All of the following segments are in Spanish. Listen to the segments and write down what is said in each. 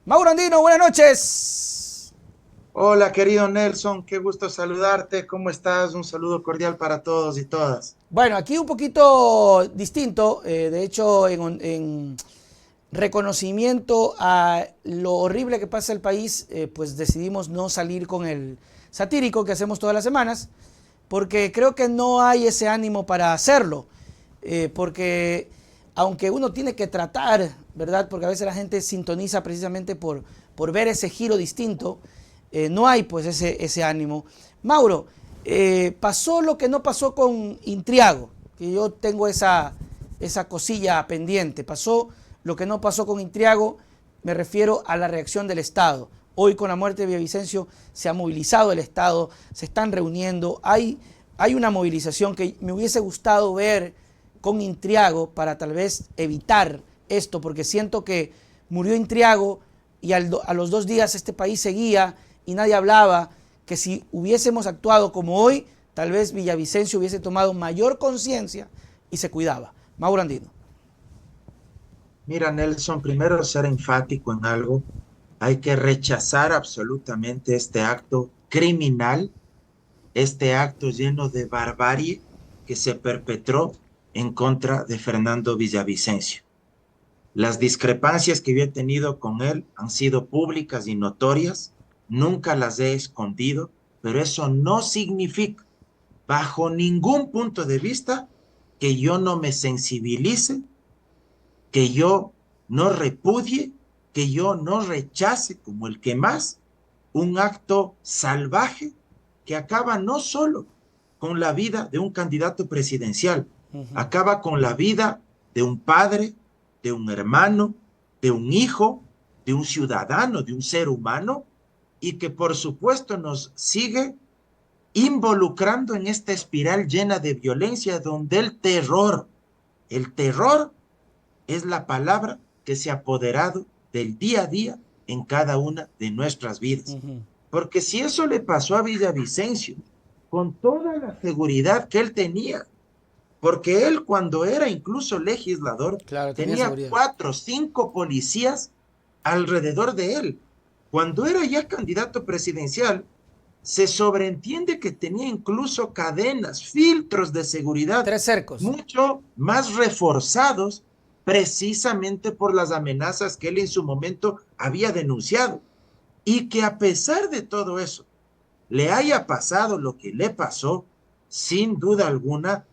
Mauro Andino, buenas noches. Hola, querido Nelson, qué gusto saludarte. ¿Cómo estás? Un saludo cordial para todos y todas. Bueno, aquí un poquito distinto, de hecho, en reconocimiento a lo horrible que pasa el país, pues decidimos no salir con el satírico que hacemos todas las semanas, porque creo que no hay ese ánimo para hacerlo, porque aunque uno tiene que tratar, ¿verdad? Porque a veces la gente sintoniza precisamente por ver ese giro distinto, no hay pues ese ánimo. Mauro, pasó lo que no pasó con Intriago, que yo tengo esa cosilla pendiente. Pasó lo que no pasó con Intriago, me refiero a la reacción del Estado. Hoy con la muerte de Villavicencio se ha movilizado el Estado, se están reuniendo, hay una movilización que me hubiese gustado ver con Intriago para tal vez evitar esto, porque siento que murió Intriago y a los 2 días este país seguía y nadie hablaba, que si hubiésemos actuado como hoy, tal vez Villavicencio hubiese tomado mayor conciencia y se cuidaba. Mauro Andino. Mira, Nelson, primero ser enfático en algo. Hay que rechazar absolutamente este acto criminal, este acto lleno de barbarie que se perpetró en contra de Fernando Villavicencio. Las discrepancias que yo he tenido con él han sido públicas y notorias, nunca las he escondido, pero eso no significa bajo ningún punto de vista que yo no me sensibilice, que yo no repudie, que yo no rechace como el que más un acto salvaje que acaba no solo con la vida de un candidato presidencial, acaba con la vida de un padre, de un hermano, de un hijo, de un ciudadano, de un ser humano, y que por supuesto nos sigue involucrando en esta espiral llena de violencia donde el terror es la palabra que se ha apoderado del día a día en cada una de nuestras vidas. Porque si eso le pasó a Villavicencio, con toda la seguridad que él tenía, porque él cuando era incluso legislador Claro, tenía tenía seguridad. 4 o 5 policías alrededor de él. Cuando era ya candidato presidencial, se sobreentiende que tenía incluso cadenas, filtros de seguridad 3 cercos. mucho más reforzados precisamente por las amenazas que él en su momento había denunciado. Y que a pesar de todo eso, le haya pasado lo que le pasó, sin duda alguna,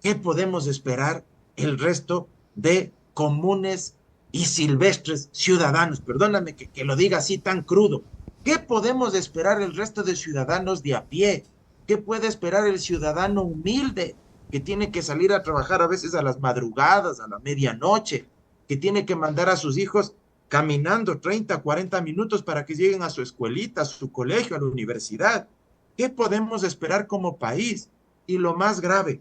¿qué podemos esperar el resto de comunes y silvestres ciudadanos? Perdóname que lo diga así tan crudo. ¿Qué podemos esperar el resto de ciudadanos de a pie? ¿Qué puede esperar el ciudadano humilde que tiene que salir a trabajar a veces a las madrugadas, a la medianoche, que tiene que mandar a sus hijos caminando 30, 40 minutos para que lleguen a su escuelita, a su colegio, a la universidad? ¿Qué podemos esperar como país? Y lo más grave,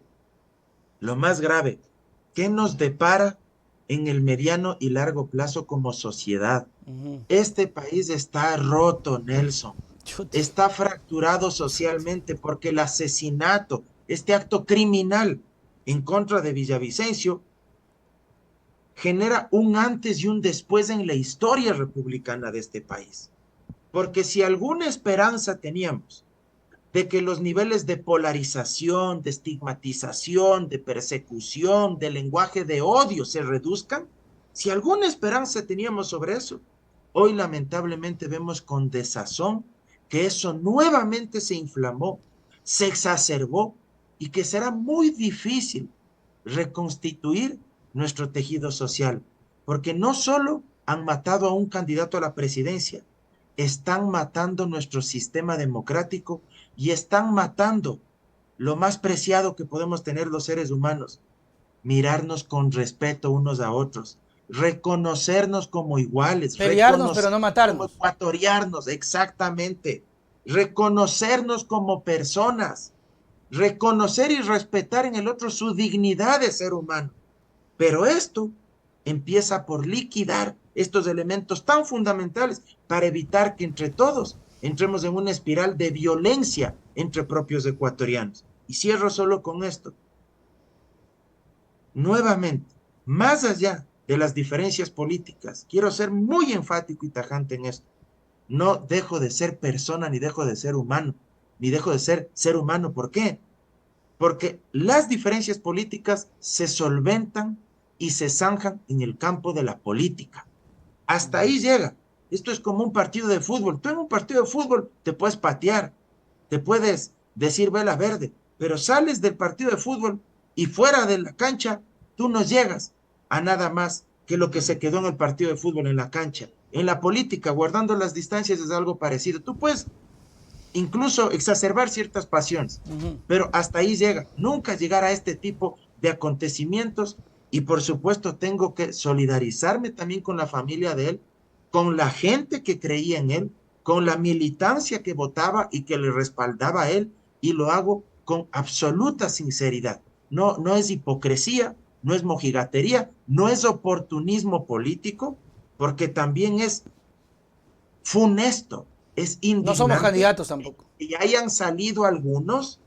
¿qué nos depara en el mediano y largo plazo como sociedad? Este país está roto, Nelson. Chute. Está fracturado socialmente porque el asesinato, este acto criminal en contra de Villavicencio, genera un antes y un después en la historia republicana de este país. Porque si alguna esperanza teníamos de que los niveles de polarización, de estigmatización, de persecución, de lenguaje de odio se reduzcan, si alguna esperanza teníamos sobre eso, hoy lamentablemente vemos con desazón que eso nuevamente se inflamó, se exacerbó y que será muy difícil reconstituir nuestro tejido social, porque no solo han matado a un candidato a la presidencia, están matando nuestro sistema democrático y están matando lo más preciado que podemos tener los seres humanos, mirarnos con respeto unos a otros, reconocernos como iguales, Pelearnos, pero no reconocernos como matarnos. ecuatorianos, exactamente, reconocernos como personas, reconocer y respetar en el otro su dignidad de ser humano. Pero esto empieza por liquidar estos elementos tan fundamentales para evitar que entre todos entremos en una espiral de violencia entre propios ecuatorianos. Y cierro solo con esto. Nuevamente, más allá de las diferencias políticas, quiero ser muy enfático y tajante en esto. No dejo de ser persona, ni dejo de ser humano, ni dejo de ser ser humano. ¿Por qué? Porque las diferencias políticas se solventan y se zanjan en el campo de la política. Hasta ahí llega. Esto es como un partido de fútbol. Tú en un partido de fútbol te puedes patear, te puedes decir vela verde, pero sales del partido de fútbol y fuera de la cancha, tú no llegas a nada más que lo que se quedó en el partido de fútbol en la cancha. En la política, guardando las distancias es algo parecido. Tú puedes incluso exacerbar ciertas pasiones, pero hasta ahí llega. Nunca llegar a este tipo de acontecimientos y por supuesto tengo que solidarizarme también con la familia de él, con la gente que creía en él, con la militancia que votaba y que le respaldaba a él y lo hago con absoluta sinceridad. No, no es hipocresía, no es mojigatería, no es oportunismo político, porque también es funesto, es No somos indignante candidatos tampoco. que hayan salido algunos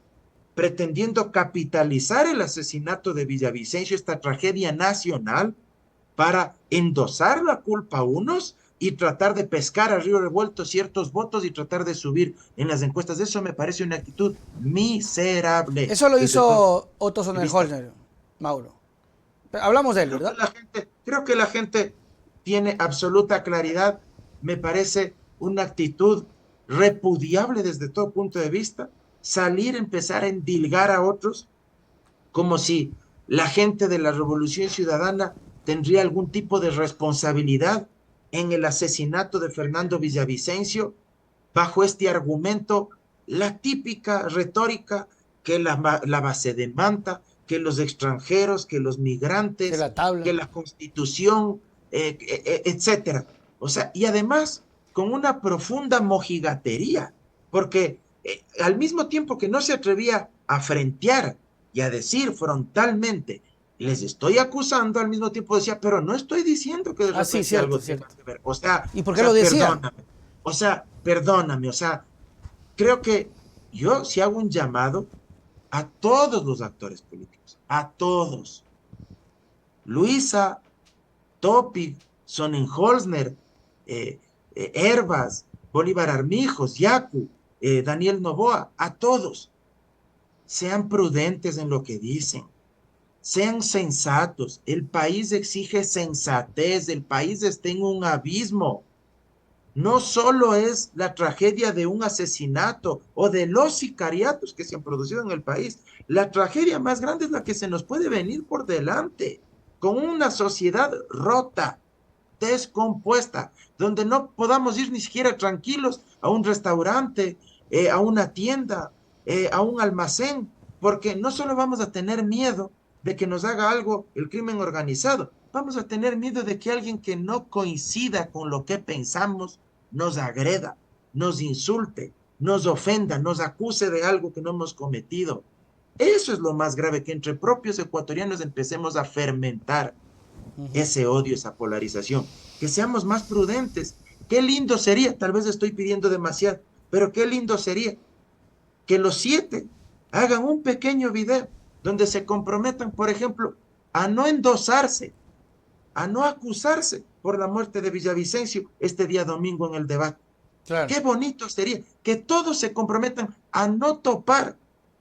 pretendiendo capitalizar el asesinato de Villavicencio, esta tragedia nacional, para endosar la culpa a unos y tratar de pescar a río revuelto ciertos votos y tratar de subir en las encuestas. Eso me parece una actitud miserable. Eso lo Desde todo hizo Otto de vista. Sonnenholner, Mauro. Hablamos de él, ¿verdad? Creo que la gente tiene absoluta claridad. Me parece una actitud repudiable desde todo punto de vista. Salir, empezar a endilgar a otros como si la gente de la Revolución Ciudadana tendría algún tipo de responsabilidad en el asesinato de Fernando Villavicencio, bajo este argumento, la típica retórica que la base de Manta, que los extranjeros, que los Que migrantes, la tabla. que la Constitución, etcétera. O sea, y además con una profunda mojigatería, porque al mismo tiempo que no se atrevía a frentear y a decir frontalmente, les estoy acusando, al mismo tiempo decía, pero no estoy diciendo que de Ah, sí, repente cierto, algo tenga cierto. que ver. ¿Y por qué lo decía? Perdóname, o sea, creo que yo si hago un llamado a todos los actores políticos, a todos, Luisa, Topic, Sonnenholzner, Herbas, Bolívar Armijos, Yacu, Daniel Novoa, a todos, sean prudentes en lo que dicen, sean sensatos, el país exige sensatez, el país está en un abismo. No solo es la tragedia de un asesinato o de los sicariatos que se han producido en el país, la tragedia más grande es la que se nos puede venir por delante, con una sociedad rota, descompuesta, donde no podamos ir ni siquiera tranquilos a un restaurante, a una tienda, a un almacén, porque no solo vamos a tener miedo de que nos haga algo el crimen organizado, vamos a tener miedo de que alguien que no coincida con lo que pensamos nos agreda, nos insulte, nos ofenda, nos acuse de algo que no hemos cometido. Eso es lo más grave, que entre propios ecuatorianos empecemos a fermentar ese odio, esa polarización, que seamos más prudentes. Qué lindo sería, tal vez estoy pidiendo demasiado, pero qué lindo sería que los 7 hagan un pequeño video donde se comprometan, por ejemplo, a no endosarse, a no acusarse por la muerte de Villavicencio este día domingo en el debate. Claro. Qué bonito sería que todos se comprometan a no topar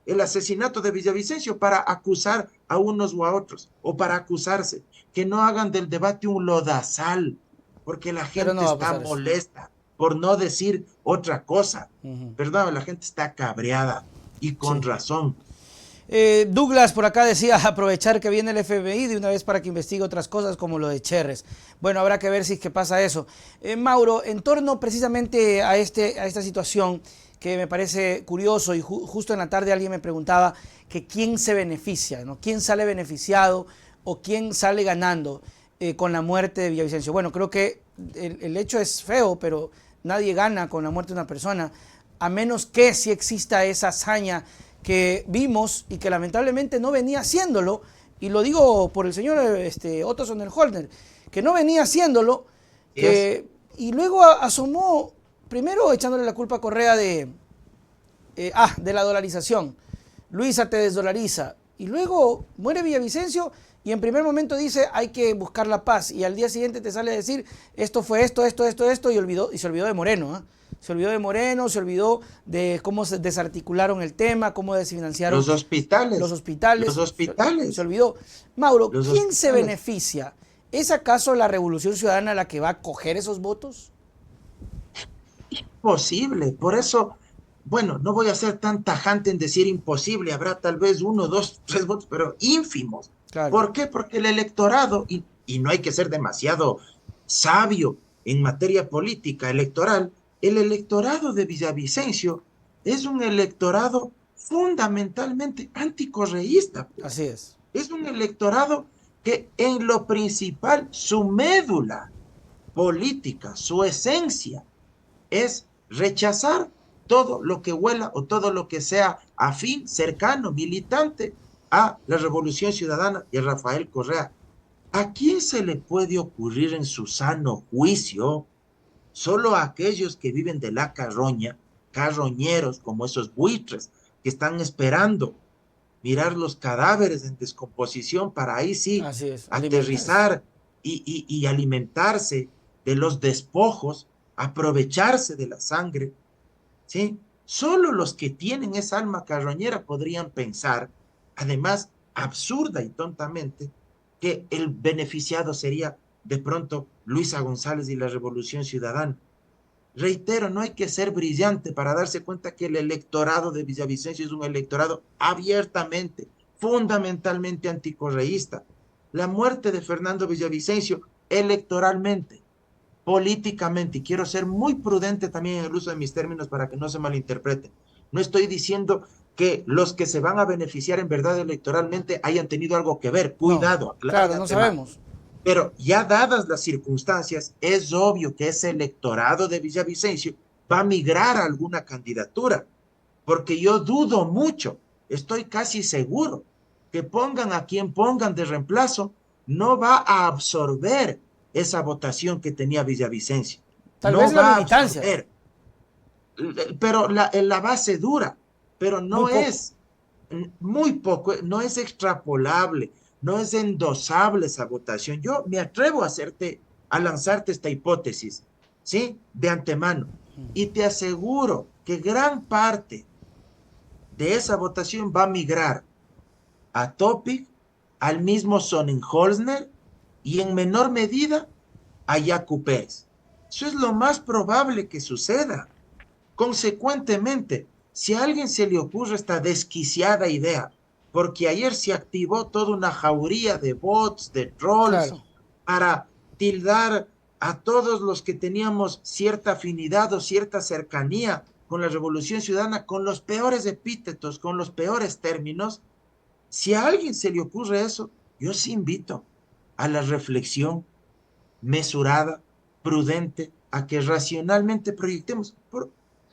el asesinato de Villavicencio para acusar a unos u a otros, o para acusarse, que no hagan del debate un lodazal, porque la Pero no gente va a está pasar eso. molesta, por no decir otra cosa. Ujú. Perdón, la gente está cabreada, y con Sí. razón. Douglas por acá decía aprovechar que viene el FBI de una vez para que investigue otras cosas como lo de Cherres. Bueno, habrá que ver si es que pasa eso. Mauro, en torno precisamente a esta situación que me parece curioso y justo en la tarde alguien me preguntaba que quién se beneficia, ¿no? ¿Quién sale beneficiado o quién sale ganando con la muerte de Villavicencio? Bueno, creo que el hecho es feo, pero nadie gana con la muerte de una persona, a menos que si exista esa hazaña que vimos y que lamentablemente no venía haciéndolo, y lo digo por el señor Otto Sonnenholzner, que no venía haciéndolo, y luego asomó, primero echándole la culpa a Correa de la dolarización. Luisa te desdolariza, y luego muere Villavicencio y en primer momento dice hay que buscar la paz y al día siguiente te sale a decir esto fue esto y se olvidó de Moreno, ¿eh? Se olvidó de Moreno, se olvidó de cómo se desarticularon el tema, cómo desfinanciaron Los hospitales, los hospitales, los se hospitales, olvidó. Mauro, los ¿quién se hospitales. beneficia? ¿Es acaso la Revolución Ciudadana la que va a coger esos votos? Posible. Por eso, bueno, no voy a ser tan tajante en decir imposible, habrá tal vez uno, dos, tres votos, pero ínfimos. Claro, ¿Por qué? Porque el electorado, y no hay que ser demasiado sabio en materia política electoral, el electorado de Villavicencio es un electorado fundamentalmente anticorreísta, así pues. es. Es un electorado que en lo principal, su médula política, su esencia, es rechazar todo lo que huela o todo lo que sea afín, cercano, militante a la Revolución Ciudadana y a Rafael Correa. ¿A quién se le puede ocurrir en su sano juicio? Solo a aquellos que viven de la carroña, carroñeros como esos buitres que están esperando mirar los cadáveres en descomposición para ahí sí Así es, alimentarse. aterrizar y alimentarse de los despojos, aprovecharse de la sangre, ¿sí? Solo los que tienen esa alma carroñera podrían pensar, además absurda y tontamente, que el beneficiado sería de pronto Luisa González y la Revolución Ciudadana. Reitero, no hay que ser brillante para darse cuenta que el electorado de Villavicencio es un electorado abiertamente, fundamentalmente anticorreísta. La muerte de Fernando Villavicencio electoralmente, políticamente, y quiero ser muy prudente también en el uso de mis términos para que no se malinterprete. No estoy diciendo que los que se van a beneficiar en verdad electoralmente hayan tenido algo que ver. No, Cuidado, aclaro claro, de no antemano. sabemos. Pero ya dadas las circunstancias, es obvio que ese electorado de Villavicencio va a migrar a alguna candidatura, porque yo dudo mucho, estoy casi seguro, que pongan a quien pongan de reemplazo, no va a absorber esa votación que tenía Villavicencio. Tal vez No la va a militancia, absorber, pero la base dura, pero muy no poco. es muy poco, no es extrapolable, no es endosable esa votación. Yo me atrevo a lanzarte esta hipótesis, ¿sí? De antemano. Y te aseguro que gran parte de esa votación va a migrar a Topic, al mismo Sonnenholzner y en menor medida a Yacu Pérez. Eso es lo más probable que suceda. Consecuentemente, si a alguien se le ocurre esta desquiciada idea, porque ayer se activó toda una jauría de bots, de trolls, Claro. para tildar a todos los que teníamos cierta afinidad o cierta cercanía con la Revolución Ciudadana, con los peores epítetos, con los peores términos, si a alguien se le ocurre eso, yo sí invito a la reflexión mesurada, prudente, a que racionalmente proyectemos.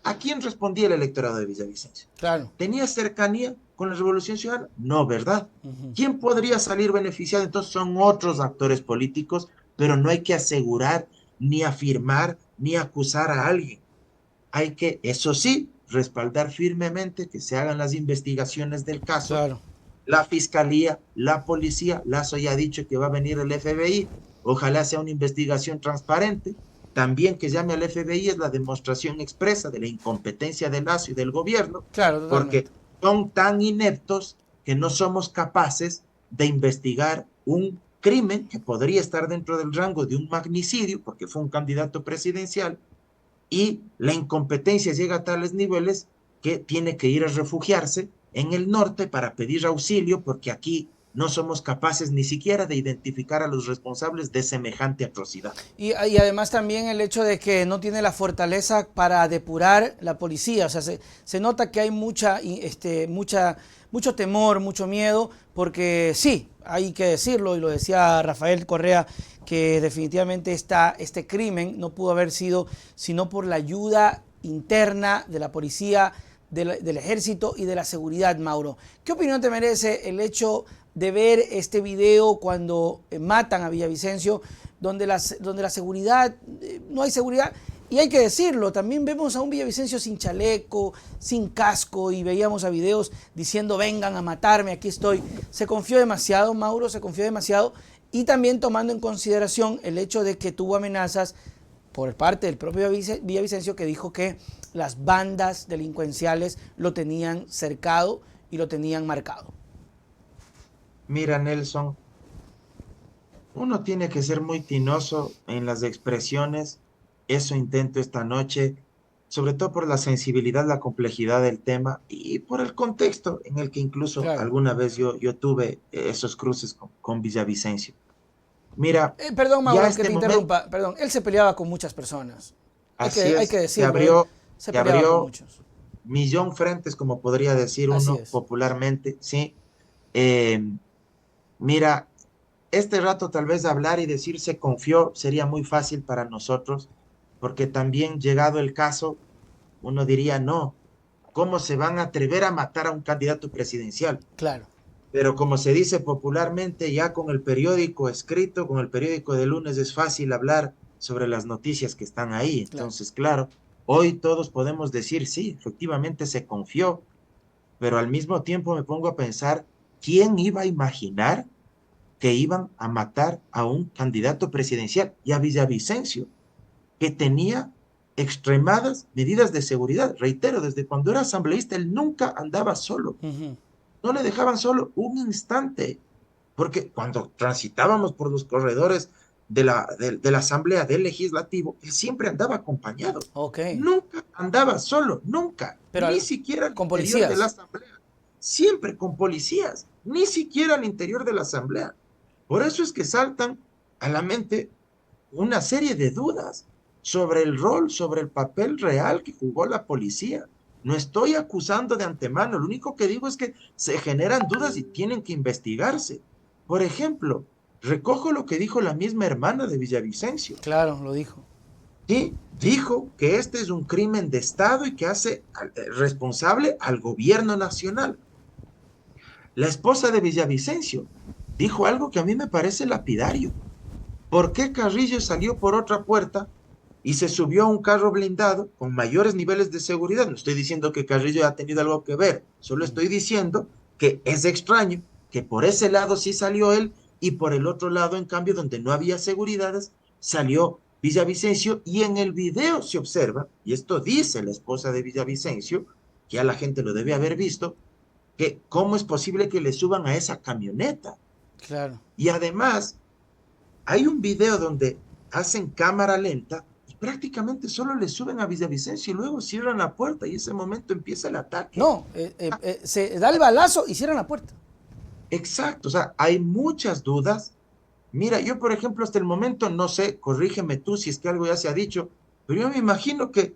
¿A quién respondía el electorado de Villavicencio? Claro. ¿Tenía cercanía con la Revolución Ciudadana? No, ¿verdad? Ujú. ¿Quién podría salir beneficiado? Entonces son otros actores políticos, pero no hay que asegurar, ni afirmar, ni acusar a alguien. Hay que, eso sí, respaldar firmemente que se hagan las investigaciones del caso. Claro. La fiscalía, la policía, Lazo ya ha dicho que va a venir el FBI, ojalá sea una investigación transparente. También que llame al FBI es la demostración expresa de la incompetencia de Lazo y del gobierno, Claro, totalmente. porque son tan ineptos que no somos capaces de investigar un crimen que podría estar dentro del rango de un magnicidio, porque fue un candidato presidencial, y la incompetencia llega a tales niveles que tiene que ir a refugiarse en el norte para pedir auxilio porque aquí no somos capaces ni siquiera de identificar a los responsables de semejante atrocidad. Y además también el hecho de que no tiene la fortaleza para depurar la policía. O sea, se nota que hay mucho temor, mucho miedo, porque sí, hay que decirlo, y lo decía Rafael Correa, que definitivamente este crimen no pudo haber sido sino por la ayuda interna de la policía, del ejército y de la seguridad, Mauro. ¿Qué opinión te merece el hecho de ver este video cuando matan a Villavicencio, donde la seguridad, no hay seguridad? Y hay que decirlo, también vemos a un Villavicencio sin chaleco, sin casco, y veíamos a videos diciendo vengan a matarme, aquí estoy. Se confió demasiado, Mauro, se confió demasiado, y también tomando en consideración el hecho de que tuvo amenazas por parte del propio Villavicencio, que dijo que las bandas delincuenciales lo tenían cercado y lo tenían marcado. Mira, Nelson, uno tiene que ser muy tinoso en las expresiones. Eso intento esta noche, sobre todo por la sensibilidad, la complejidad del tema y por el contexto en el que incluso Claro. alguna vez yo tuve esos cruces con Villavicencio. Mira, Perdón, ya Mauro, que este te momento, interrumpa. Perdón, él se peleaba con muchas personas. así Hay que es, decirlo, él se se peleaba con abrió muchos. millón frentes, como podría decir Así uno es. popularmente, ¿sí? Eh, Mira, este rato tal vez hablar y decir se confió sería muy fácil para nosotros, porque también llegado el caso, uno diría, no, ¿cómo se van a atrever a matar a un candidato presidencial? Claro, Pero como se dice popularmente, ya con el periódico escrito, con el periódico de lunes es fácil hablar sobre las noticias que están ahí. claro. Entonces, claro, hoy todos podemos decir, sí, efectivamente se confió, pero al mismo tiempo me pongo a pensar, ¿quién iba a imaginar que iban a matar a un candidato presidencial y a Villavicencio, que tenía extremadas medidas de seguridad? Reitero, desde cuando era asambleísta, él nunca andaba solo. Ujú. No le dejaban solo un instante, porque cuando transitábamos por los corredores de la Asamblea del Legislativo, él siempre andaba acompañado. Ok. Nunca andaba solo, nunca, Pero ni siquiera al con interior de la policías. Asamblea, siempre con policías, ni siquiera al interior de la Asamblea. Por eso es que saltan a la mente una serie de dudas sobre el rol, sobre el papel real que jugó la policía. No estoy acusando de antemano, lo único que digo es que se generan dudas y tienen que investigarse. Por ejemplo, recojo lo que dijo la misma hermana de Villavicencio. Claro, lo dijo. Sí, dijo que este es un crimen de Estado y que hace responsable al gobierno nacional. La esposa de Villavicencio dijo algo que a mí me parece lapidario. ¿Por qué Carrillo salió por otra puerta y se subió a un carro blindado con mayores niveles de seguridad? No estoy diciendo que Carrillo ha tenido algo que ver, solo estoy diciendo que es extraño que por ese lado sí salió él y por el otro lado, en cambio, donde no había seguridades, salió Villavicencio, y en el video se observa, y esto dice la esposa de Villavicencio, que a la gente lo debe haber visto, que cómo es posible que le suban a esa camioneta. Claro. Y además, hay un video donde hacen cámara lenta y prácticamente solo le suben a Villavicencio y luego cierran la puerta y ese momento empieza el ataque. No, se da el balazo y cierran la puerta. Exacto, o sea, hay muchas dudas. Mira, yo por ejemplo hasta el momento no sé, corrígeme tú si es que algo ya se ha dicho, pero yo me imagino que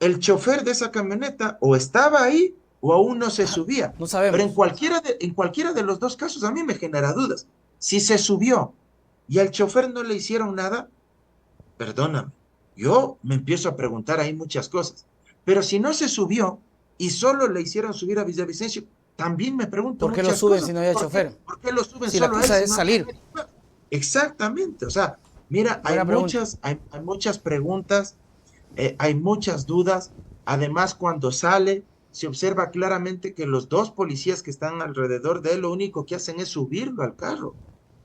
el chofer de esa camioneta o estaba ahí o aún no se subía. No Pero sabemos. en cualquiera de los dos casos a mí me genera dudas. Si se subió y al chofer no le hicieron nada, perdóname, yo me empiezo a preguntar ahí muchas cosas. Pero si no se subió y solo le hicieron subir a Villavicencio, también me pregunto ¿Por qué lo muchas suben cosas. si no había chofer? Por qué lo suben Si la solo a él cosa si es no había salir. nadie más? Exactamente, o sea, mira, Buena pregunta. hay muchas preguntas, hay muchas dudas. Además, cuando sale, se observa claramente que los dos policías que están alrededor de él lo único que hacen es subirlo al carro.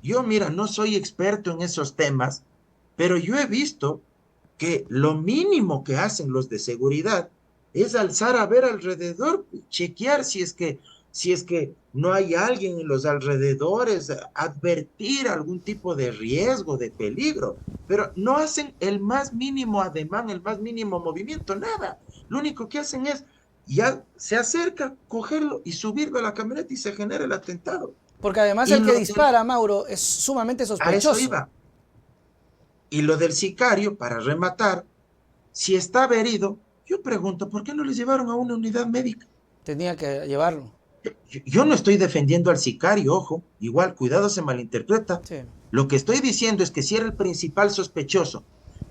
Yo, mira, no soy experto en esos temas, pero yo he visto que lo mínimo que hacen los de seguridad es alzar a ver alrededor, chequear si es que no hay alguien en los alrededores, advertir algún tipo de riesgo, de peligro, pero no hacen el más mínimo ademán, el más mínimo movimiento, nada. Lo único que hacen es ya se acerca, cogerlo y subirlo a la camioneta y se genera el atentado. Porque además Y el que lo del, dispara, Mauro, es sumamente a eso sospechoso. iba. Y lo del sicario, para rematar, si estaba herido, yo pregunto, ¿por qué no le llevaron a una unidad médica? Tenía que llevarlo. Yo no estoy defendiendo al sicario, ojo, igual, cuidado, se malinterpreta. Sí. Lo que estoy diciendo es que si era el principal sospechoso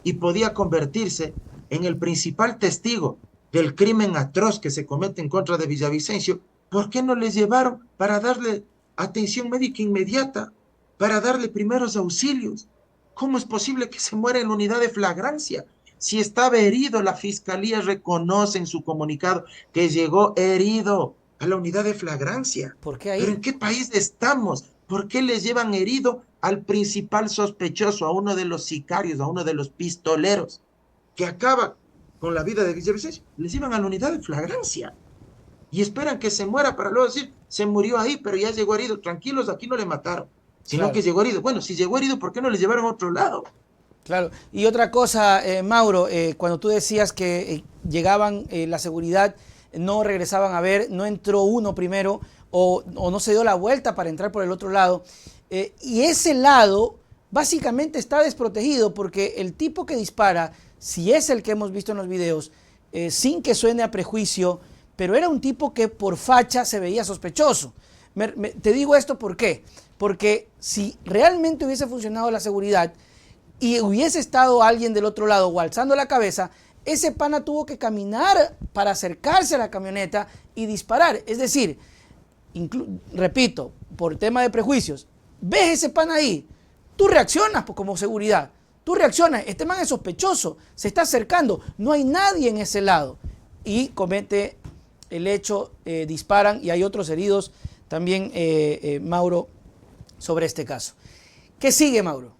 y podía convertirse en el principal testigo del crimen atroz que se comete en contra de Villavicencio, ¿por qué no le llevaron para darle atención médica inmediata, para darle primeros auxilios? ¿Cómo es posible que se muera en la unidad de flagrancia? Si estaba herido, la fiscalía reconoce en su comunicado que llegó herido a la unidad de flagrancia. ¿Por qué ¿Pero ahí? en qué país estamos? ¿Por qué les llevan herido al principal sospechoso, a uno de los sicarios, a uno de los pistoleros, que acaba con la vida de Villavicencio? Les llevan a la unidad de flagrancia y esperan que se muera para luego decir, se murió ahí, pero ya llegó herido. Tranquilos, aquí no le mataron, sino Claro. que llegó herido. Bueno, si llegó herido, ¿por qué no le llevaron a otro lado? Claro. Y otra cosa, Mauro, cuando tú decías que llegaban la seguridad, no regresaban a ver, no entró uno primero o no se dio la vuelta para entrar por el otro lado. Y ese lado básicamente está desprotegido porque el tipo que dispara, si es el que hemos visto en los videos, sin que suene a prejuicio, pero era un tipo que por facha se veía sospechoso. Te digo esto ¿por qué? Porque si realmente hubiese funcionado la seguridad, y hubiese estado alguien del otro lado o alzando la cabeza, ese pana tuvo que caminar para acercarse a la camioneta y disparar. Es decir, repito, por tema de prejuicios, ves ese pana ahí, tú reaccionas como seguridad, tú reaccionas, este man es sospechoso, se está acercando, no hay nadie en ese lado y comete el hecho, disparan y hay otros heridos también, Mauro, sobre este caso. ¿Qué sigue, Mauro?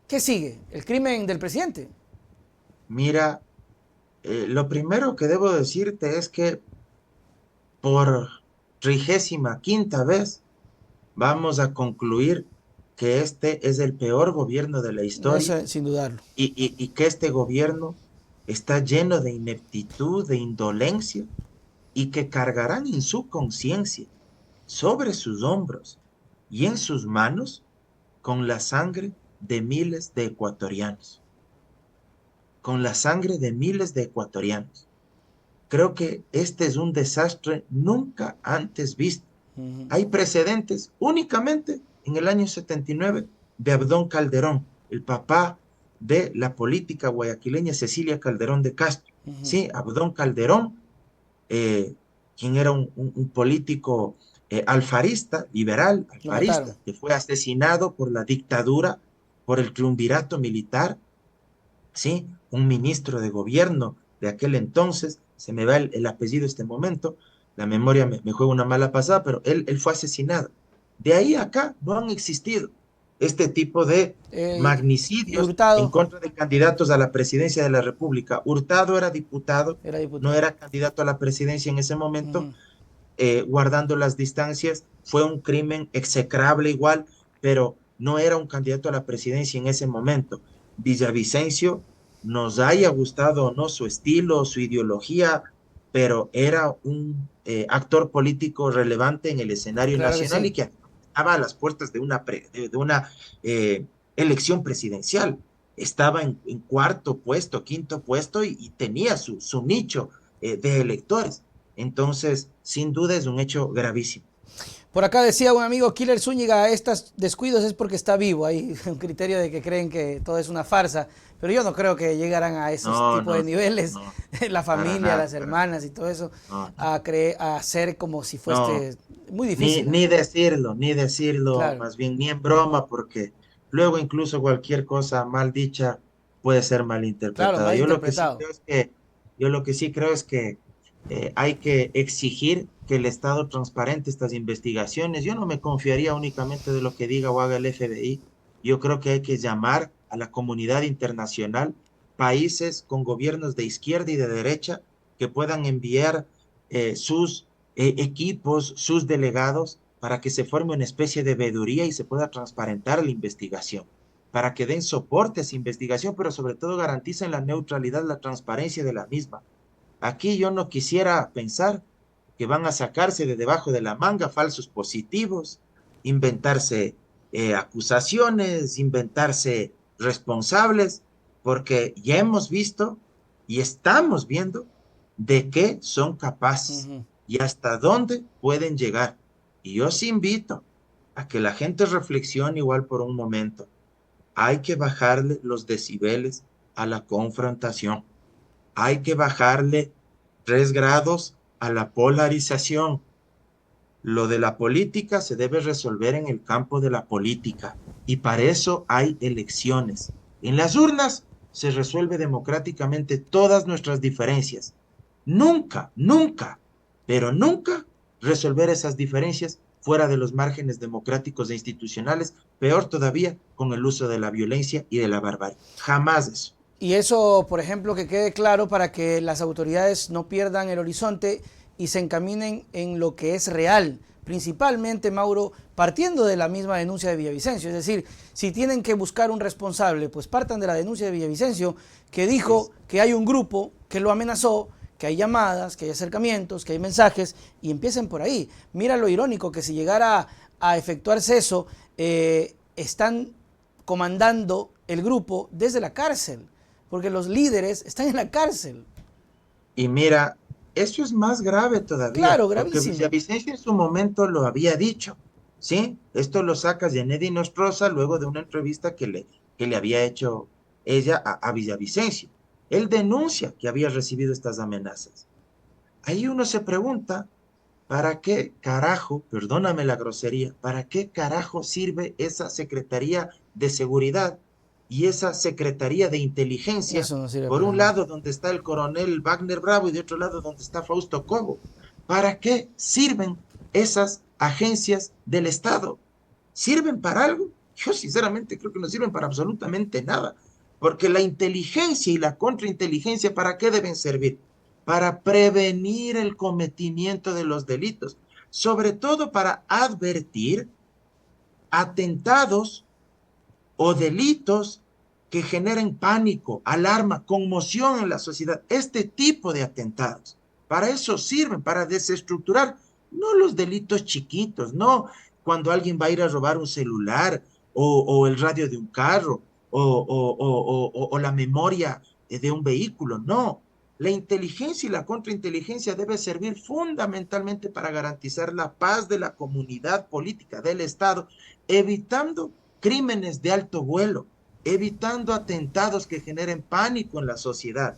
¿Qué sigue? ¿El crimen del presidente? Mira, lo primero que debo decirte es que por 35ª vez vamos a concluir que este es el peor gobierno de la historia Eso sin dudarlo. y que este gobierno está lleno de ineptitud, de indolencia y que cargarán en su conciencia, sobre sus hombros y en sus manos, con la sangre de miles de ecuatorianos, con la sangre de miles de ecuatorianos. Creo que este es un desastre nunca antes visto. Hay precedentes únicamente en el año 79 de Abdón Calderón, el papá de la política guayaquileña Cecilia Calderón de Castro. Sí, Abdón Calderón, quien era un político alfarista, liberal, Lo mataron. alfarista, que fue asesinado por la dictadura, por el triunvirato militar, ¿sí? Un ministro de gobierno de aquel entonces, se me va el apellido este momento, la memoria me juega una mala pasada, pero él fue asesinado. De ahí a acá no han existido este tipo de Y magnicidios en Hurtado contra de candidatos a la presidencia de la República. Hurtado era diputado, era no diputado. era candidato a la presidencia en ese momento, guardando las distancias, fue un crimen execrable igual, pero no era un candidato a la presidencia en ese momento. Villavicencio, nos haya gustado o no su estilo, su ideología, pero era un actor político relevante en el escenario Claro que nacional sí. y que estaba a las puertas de una elección presidencial. Estaba en cuarto puesto, quinto puesto y tenía su nicho de electores. Entonces, sin duda es un hecho gravísimo. Por acá decía un amigo, Killer Zúñiga, estos descuidos es porque está vivo. Hay un criterio de que creen que todo es una farsa, pero yo no creo que llegaran a esos No, tipos de no, niveles, no, la para familia, nada, las para nada. hermanas y todo eso, No, no, a hacer como si no. fuese muy Ni, difícil, ¿eh? ni decirlo, Claro, más bien ni en broma, porque luego incluso cualquier cosa mal dicha puede ser claro, malinterpretada. mal interpretado. Yo lo que sí creo es que hay que exigir que el Estado transparente estas investigaciones. Yo no me confiaría únicamente de lo que diga o haga el FBI. Yo creo que hay que llamar a la comunidad internacional, países con gobiernos de izquierda y de derecha que puedan enviar sus equipos, sus delegados, para que se forme una especie de veeduría y se pueda transparentar la investigación, para que den soporte a esa investigación, pero sobre todo garanticen la neutralidad, la transparencia de la misma. Aquí yo no quisiera pensar que van a sacarse de debajo de la manga falsos positivos, inventarse acusaciones, inventarse responsables, porque ya hemos visto y estamos viendo de qué son capaces Ujú. y hasta dónde pueden llegar. Y yo os invito a que la gente reflexione igual por un momento. Hay que bajarle los decibeles a la confrontación. Hay que bajarle 3 grados a la polarización. Lo de la política se debe resolver en el campo de la política y para eso hay elecciones. En las urnas se resuelve democráticamente todas nuestras diferencias. Nunca, nunca, pero nunca resolver esas diferencias fuera de los márgenes democráticos e institucionales, peor todavía con el uso de la violencia y de la barbarie. Jamás eso. Y eso, por ejemplo, que quede claro para que las autoridades no pierdan el horizonte y se encaminen en lo que es real. Principalmente, Mauro, partiendo de la misma denuncia de Villavicencio. Es decir, si tienen que buscar un responsable, pues partan de la denuncia de Villavicencio, que dijo que hay un grupo que lo amenazó, que hay llamadas, que hay acercamientos, que hay mensajes, y empiecen por ahí. Mira lo irónico que si llegara a efectuarse eso, están comandando el grupo desde la cárcel, porque los líderes están en la cárcel. Y mira, eso es más grave todavía, Claro, porque gravísimo. Villavicencio en su momento lo había dicho, ¿sí? Esto lo saca Yanedi Nostroza luego de una entrevista que le había hecho ella a Villavicencio. Él denuncia que había recibido estas amenazas. Ahí uno se pregunta, ¿para qué carajo, perdóname la grosería, para qué carajo sirve esa Secretaría de Seguridad y esa Secretaría de Inteligencia? Eso no sirve Por para un nada. lado donde está el coronel Wagner Bravo y de otro lado donde está Fausto Cobo. ¿Para qué sirven esas agencias del Estado? ¿Sirven para algo? Yo sinceramente creo que no sirven para absolutamente nada, porque la inteligencia y la contrainteligencia, ¿para qué deben servir? Para prevenir el cometimiento de los delitos, sobre todo para advertir atentados o delitos que generen pánico, alarma, conmoción en la sociedad. Este tipo de atentados, para eso sirven, para desestructurar, no los delitos chiquitos, no cuando alguien va a ir a robar un celular o el radio de un carro o la memoria de un vehículo, no. La inteligencia y la contrainteligencia debe servir fundamentalmente para garantizar la paz de la comunidad política del Estado, evitando crímenes de alto vuelo, evitando atentados que generen pánico en la sociedad,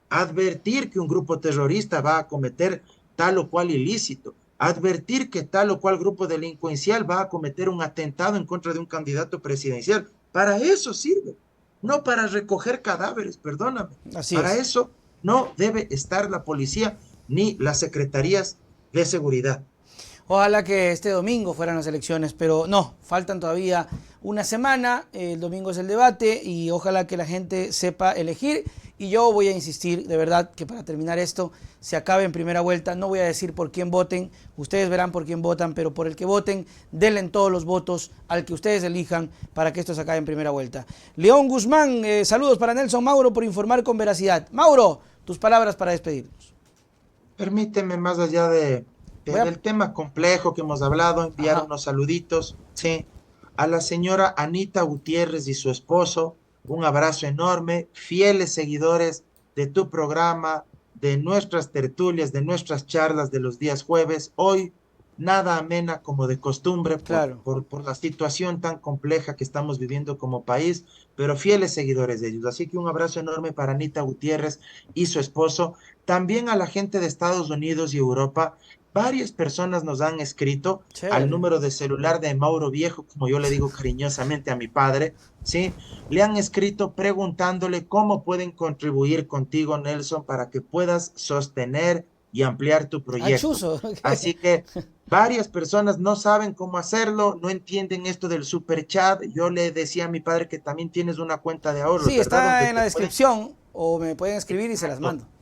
advertir que un grupo terrorista va a cometer tal o cual ilícito, advertir que tal o cual grupo delincuencial va a cometer un atentado en contra de un candidato presidencial. Para eso sirve, no para recoger cadáveres, perdóname. Así Para es. eso no debe estar la policía ni las secretarías de seguridad. Ojalá que este domingo fueran las elecciones, pero no, faltan todavía una semana, el domingo es el debate y ojalá que la gente sepa elegir. Y yo voy a insistir, de verdad, que para terminar esto se acabe en primera vuelta. No voy a decir por quién voten, ustedes verán por quién votan, pero por el que voten, denle todos los votos al que ustedes elijan para que esto se acabe en primera vuelta. León Guzmán, saludos para Nelson Mauro por informar con veracidad. Mauro, tus palabras para despedirnos. Permíteme, más allá Voy a... del tema complejo que hemos hablado, enviar Ajá. unos saluditos, sí, a la señora Anita Gutiérrez y su esposo, un abrazo enorme, fieles seguidores de tu programa, de nuestras tertulias, de nuestras charlas de los días jueves. Hoy, nada amena como de costumbre Claro. por la situación tan compleja que estamos viviendo como país, pero fieles seguidores de ellos. Así que un abrazo enorme para Anita Gutiérrez y su esposo. También a la gente de Estados Unidos y Europa, varias personas nos han escrito al Chévere. número de celular de Mauro Viejo, como yo le digo cariñosamente a mi padre, ¿sí? Le han escrito preguntándole cómo pueden contribuir contigo, Nelson, para que puedas sostener y ampliar tu Ah, proyecto. chuzo. Así que varias personas no saben cómo hacerlo, no entienden esto del super chat. Yo le decía a mi padre que también tienes una cuenta de ahorros, Sí, ¿verdad? está Donde en la te pueden... descripción o me pueden escribir y se las Exacto. mando.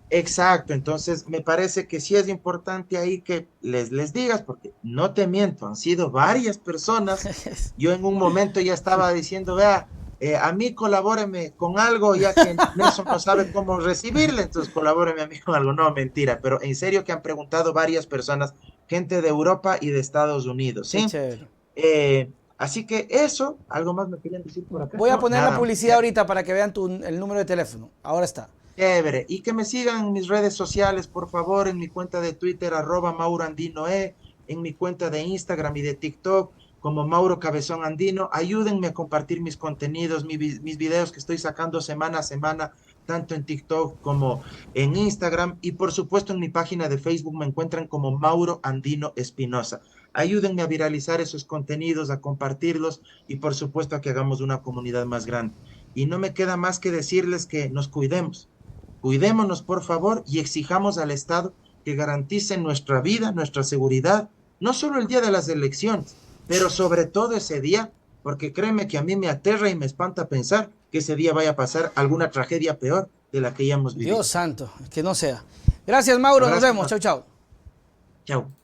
Exacto, entonces me parece que sí es importante ahí que les digas, porque no te miento, han sido varias personas. Yo en un momento ya estaba diciendo, vea, a mí colabóreme con algo, ya que Nelson no sabe cómo recibirle, entonces colabóreme a mí con algo. No, mentira, pero en serio que han preguntado varias personas, gente de Europa y de Estados Unidos, Qué ¿sí? chévere. Así que eso, ¿algo más me querían decir por acá? Voy a No, poner la nada más. publicidad ahorita para que vean el número de teléfono. Ahora está. Chévere. Y que me sigan en mis redes sociales, por favor, en mi cuenta de Twitter, @MauroAndinoE, en mi cuenta de Instagram y de TikTok, como Mauro Cabezón Andino. Ayúdenme a compartir mis contenidos, mis videos que estoy sacando semana a semana, tanto en TikTok como en Instagram. Y por supuesto, en mi página de Facebook me encuentran como Mauro Andino Espinosa. Ayúdenme a viralizar esos contenidos, a compartirlos y por supuesto a que hagamos una comunidad más grande. y no me queda más que decirles que nos cuidemos. Cuidémonos, por favor, y exijamos al Estado que garantice nuestra vida, nuestra seguridad, no solo el día de las elecciones, pero sobre todo ese día, porque créeme que a mí me aterra y me espanta pensar que ese día vaya a pasar alguna tragedia peor de la que ya hemos vivido. Dios santo, que no sea. Gracias, Mauro. Nos Abrazo, vemos. Chau, chau. chao.